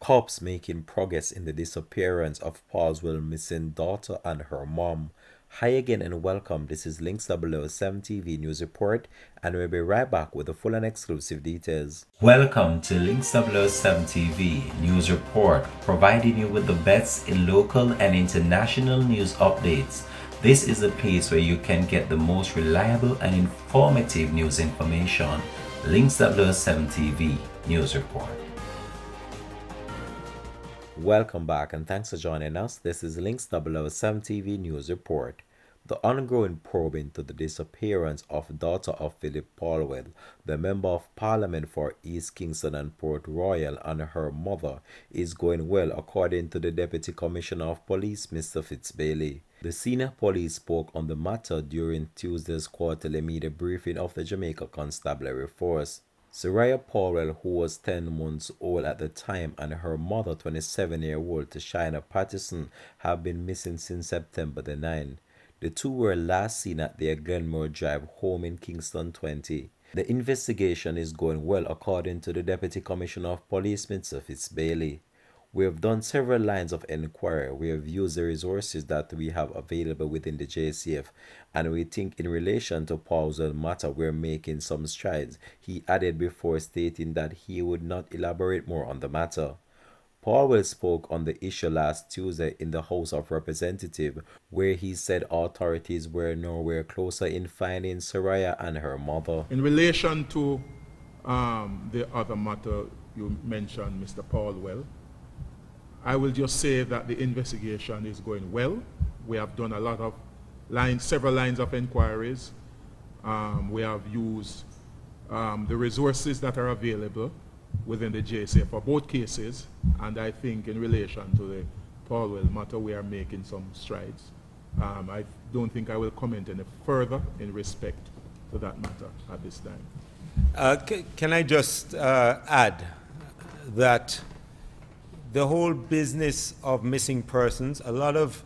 Cops making progress in the disappearance of Paulwell missing daughter and her mom. Hi again and welcome. This is Links 007 TV News Report, and we'll be right back with the full and exclusive details. Welcome to Links 007 TV News Report, providing you with the best in local and international news updates. This is a place where you can get the most reliable and informative news information. Links 007 TV News Report. Welcome back and thanks for joining us. This is Links 007 TV News Report. The ongoing probe into the disappearance of daughter of Philip Paulwell, the Member of Parliament for East Kingston and Port Royal, and her mother is going well, according to the Deputy Commissioner of Police, Mr. Fitzbailey. The senior police spoke on the matter during Tuesday's quarterly media briefing of the Jamaica Constabulary Force. Soraya Paulwell, who was 10 months old at the time, and her mother, 27-year-old Tashina Patterson, have been missing since September the 9th. The two were last seen at their Glenmore Drive home in Kingston 20. The investigation is going well, according to the Deputy Commissioner of Police, Mr. Fitzbailey. We have done several lines of inquiry. We have used the resources that we have available within the JCF, and we think in relation to Paulwell matter we're making some strides, he added, before stating that he would not elaborate more on the matter. Paulwell spoke on the issue last Tuesday in the House of Representatives, where he said authorities were nowhere closer in finding Soraya and her mother. In relation to the other matter you mentioned, Mr. Paulwell, I will just say that the investigation is going well. We have done a lot of several lines of inquiries. We have used the resources that are available within the JSA for both cases, and I think in relation to the Paulwell matter, we are making some strides. I don't think I will comment any further in respect to that matter at this time. Can I just add that the whole business of missing persons, a lot of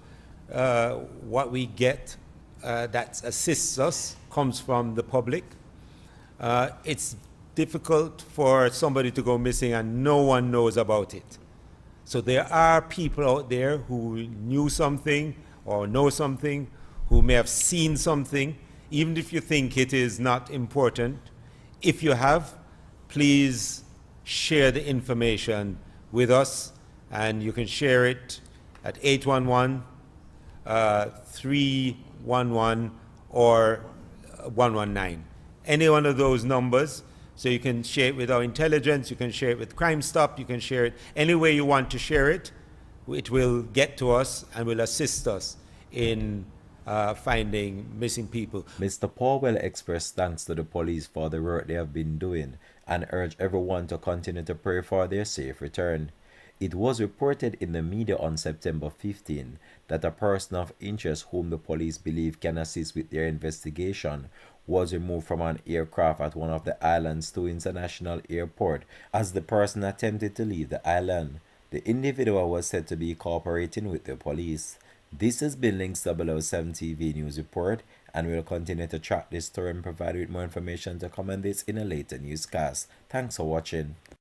what we get that assists us comes from the public. It's difficult for somebody to go missing and no one knows about it. So there are people out there who knew something or know something, who may have seen something, even if you think it is not important. If you have, please share the information with us, and you can share it at 811 311 or 119. Any one of those numbers. So you can share it with our intelligence, you can share it with Crime Stop, you can share it any way you want to share it. It will get to us and will assist us in finding missing people. Mr. Paulwell expressed thanks to the police for the work they have been doing and urged everyone to continue to pray for their safe return. It was reported in the media on September 15 that a person of interest whom the police believe can assist with their investigation was removed from an aircraft at one of the island's two international airports as the person attempted to leave the island. The individual was said to be cooperating with the police. This has been Links 007 TV News Report, and we'll continue to track this story and provide you with more information to come on this in a later newscast. Thanks for watching.